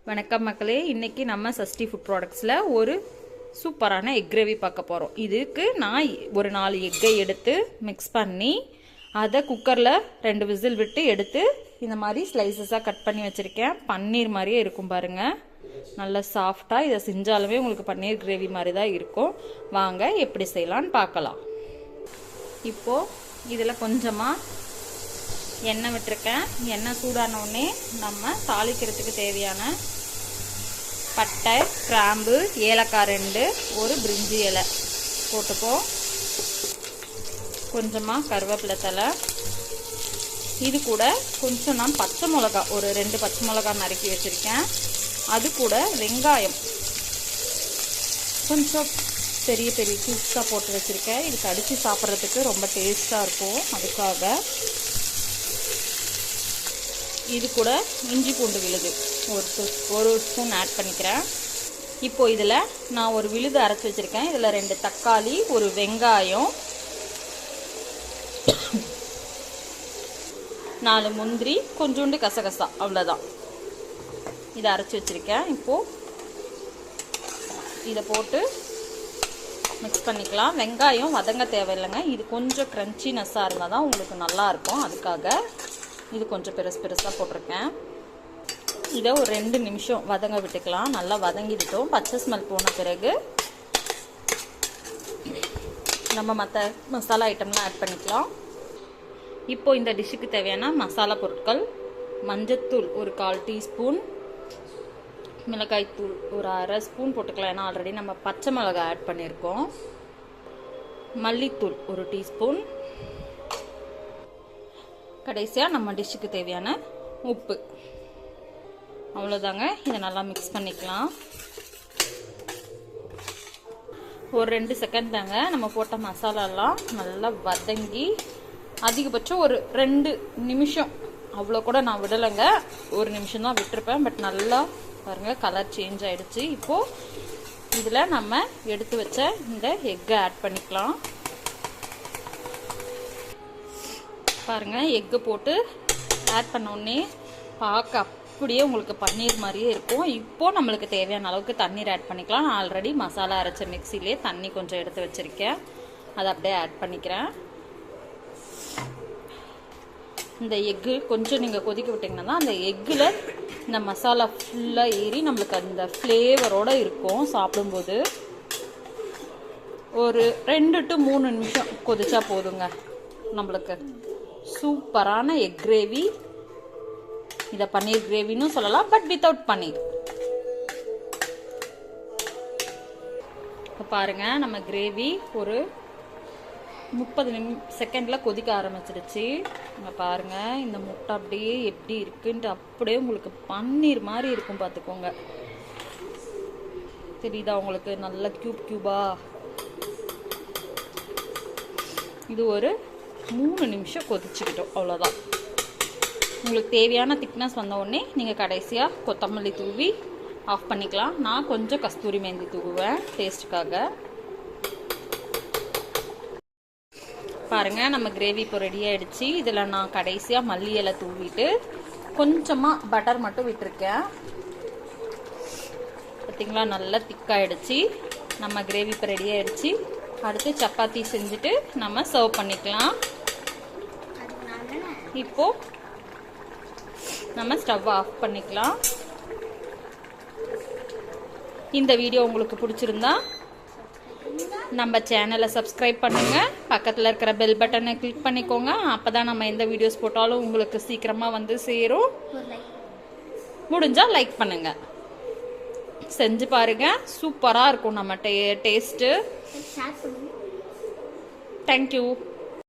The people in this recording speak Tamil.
வணக்கம் மக்களே, இன்னைக்கு நம்ம சஷ்டி ஃபுட் ப்ராடக்ட்ஸில் ஒரு சூப்பரான எக் கிரேவி பார்க்க போகிறோம். இதுக்கு நான் ஒரு 4 எக்கை எடுத்து மிக்ஸ் பண்ணி அதை குக்கரில் 2 விசில் விட்டு எடுத்து இந்த மாதிரி ஸ்லைசஸாக கட் பண்ணி வச்சுருக்கேன். பன்னீர் மாதிரியே இருக்கும் பாருங்கள், நல்லா சாஃப்டாக. இதை செஞ்சாலுமே உங்களுக்கு பன்னீர் கிரேவி மாதிரி தான் இருக்கும். வாங்க எப்படி செய்யலான்னு பார்க்கலாம். இப்போது இதில் கொஞ்சமாக எண்ணெய் விட்டுருக்கேன். எண்ணெய் சூடான உடனே நம்ம தாளிக்கிறதுக்கு தேவையான பட்டை, கிராம்பு, ஏலக்காய் 2, ஒரு பிரிஞ்சி இலை போட்டுப்போம். கொஞ்சமாக கருவேப்பிலை தலை. இது கூட கொஞ்சம் நான் பச்சை மிளகா, ஒரு 2 பச்சை மிளகா நறுக்கி வச்சுருக்கேன். அது கூட வெங்காயம் கொஞ்சம் பெரிய பெரிய கியூப்ஸாக போட்டு வச்சுருக்கேன். இது கடிச்சு சாப்பிட்றதுக்கு ரொம்ப டேஸ்ட்டாக இருக்கும். அதுக்காக இது கூட இஞ்சி பூண்டு விழுது ஒரு ஸ்பூன் ஆட் பண்ணிக்கிறேன். இப்போது இதில் நான் ஒரு விழுது அரைச்சி வச்சுருக்கேன். இதில் 2 தக்காளி, ஒரு வெங்காயம், 4 முந்திரி, கொஞ்சோண்டு கசகசா, அவ்வளோதான். இதை அரைச்சி வச்சுருக்கேன். இப்போது இதை போட்டு மிக்ஸ் பண்ணிக்கலாம். வெங்காயம் வதங்க தேவையில்லைங்க. இது கொஞ்சம் க்ரன்ச்சினஸ்ஸாக இருந்தால் தான் உங்களுக்கு நல்லாயிருக்கும். அதுக்காக இது கொஞ்சம் பெருசாக போட்டிருக்கேன். இதை ஒரு 2 நிமிஷம் வதங்க விட்டுக்கலாம். நல்லா வதங்கிவிட்டோம். பச்சை ஸ்மெல் போன பிறகு நம்ம மற்ற மசாலா ஐட்டம்லாம் ஆட் பண்ணிக்கலாம். இப்போது இந்த டிஷ்ஷுக்கு தேவையான மசாலா பொருட்கள்: மஞ்சத்தூள் ஒரு 1/4 டீஸ்பூன், மிளகாய்த்தூள் ஒரு 1/2 ஸ்பூன் போட்டுக்கலாம், ஏன்னா ஆல்ரெடி நம்ம பச்சை மிளகாய் ஆட் பண்ணியிருக்கோம். மல்லித்தூள் ஒரு டீஸ்பூன். கடைசியாக நம்ம டிஷ்ஷுக்கு தேவையான உப்பு. அவ்வளோதாங்க. இதை நல்லா மிக்ஸ் பண்ணிக்கலாம். ஒரு 2 செகண்ட் தாங்க. நம்ம போட்ட மசாலாலாம் நல்லா வதங்கி அதிகபட்சம் ஒரு 2 நிமிஷம், அவ்வளோ கூட நான் விடலைங்க, 1 நிமிஷம் தான் விட்டுருப்பேன். பட் நல்லா பாருங்கள், கலர் சேஞ்ச் ஆகிடுச்சு. இப்போது இதில் நம்ம எடுத்து வச்ச இந்த எக்கை ஆட் பண்ணிக்கலாம். பாருங்கள், எக்கு போட்டு ஆட் பண்ணோடனே பார்க்க அப்படியே உங்களுக்கு பன்னீர் மாதிரியே இருக்கும். இப்போது நம்மளுக்கு தேவையான அளவுக்கு தண்ணீர் ஆட் பண்ணிக்கலாம். நான் ஆல்ரெடி மசாலா அரைச்ச மிக்சிலே தண்ணி கொஞ்சம் எடுத்து வச்சுருக்கேன். அதை அப்படியே ஆட் பண்ணிக்கிறேன். இந்த எக்கு கொஞ்சம் நீங்கள் கொதிக்க விட்டிங்கன்னா தான் அந்த எக்கில் இந்த மசாலா ஃபுல்லாக ஏறி நம்மளுக்கு அந்த ஃப்ளேவரோடு இருக்கும். சாப்பிடும்போது ஒரு 2 to 3 நிமிஷம் கொதிச்சா போதுங்க. நம்மளுக்கு சூப்பரான எக் கிரேவி. இதை பன்னீர் கிரேவின்னு சொல்லலாம், பட் வித்தவுட் பன்னீர். இப்போ பாருங்கள், நம்ம கிரேவி ஒரு 30 செகண்டில் கொதிக்க ஆரம்பிச்சிருச்சு. நம்ம பாருங்கள், இந்த முட்டை அப்படியே எப்படி இருக்குன்ட்டு அப்படியே உங்களுக்கு பன்னீர் மாதிரி இருக்கும். பார்த்துக்கோங்க, தெரியுதா உங்களுக்கு? நல்ல கியூபா. இது ஒரு 3 நிமிஷம் கொதிச்சுக்கிட்டோம், அவ்வளோதான். உங்களுக்கு தேவையான திக்னஸ் வந்த உடனே நீங்கள் கடைசியாக கொத்தமல்லி தூவி ஆஃப் பண்ணிக்கலாம். நான் கொஞ்சம் கஸ்தூரி மேந்தி தூவுவேன் டேஸ்ட்டுக்காக. பாருங்கள், நம்ம கிரேவி இப்போ ரெடி ஆகிடுச்சு. இதில் நான் கடைசியாக மல்லி இலை தூவிட்டு கொஞ்சமாக பட்டர் மட்டும் விட்டுருக்கேன். பார்த்திங்களா, நல்லா திக்காகிடுச்சு. நம்ம கிரேவி இப்போ ரெடி ஆகிடுச்சு. அடுத்து சப்பாத்தி செஞ்சுட்டு நம்ம சர்வ் பண்ணிக்கலாம். இப்போது நம்ம ஸ்டவ் ஆஃப் பண்ணிக்கலாம். இந்த வீடியோ உங்களுக்கு பிடிச்சிருந்தா நம்ம சேனலை சப்ஸ்கிரைப் பண்ணுங்கள். பக்கத்தில் இருக்கிற பெல் பட்டனை கிளிக் பண்ணிக்கோங்க. அப்போ தான் நம்ம எந்த வீடியோஸ் போட்டாலும் உங்களுக்கு சீக்கிரமாக வந்து சேரும். முடிஞ்சால் லைக் பண்ணுங்கள். செஞ்சு பாருங்கள், சூப்பராக இருக்கும் நம்ம டேஸ்ட்டு. தேங்க்யூ.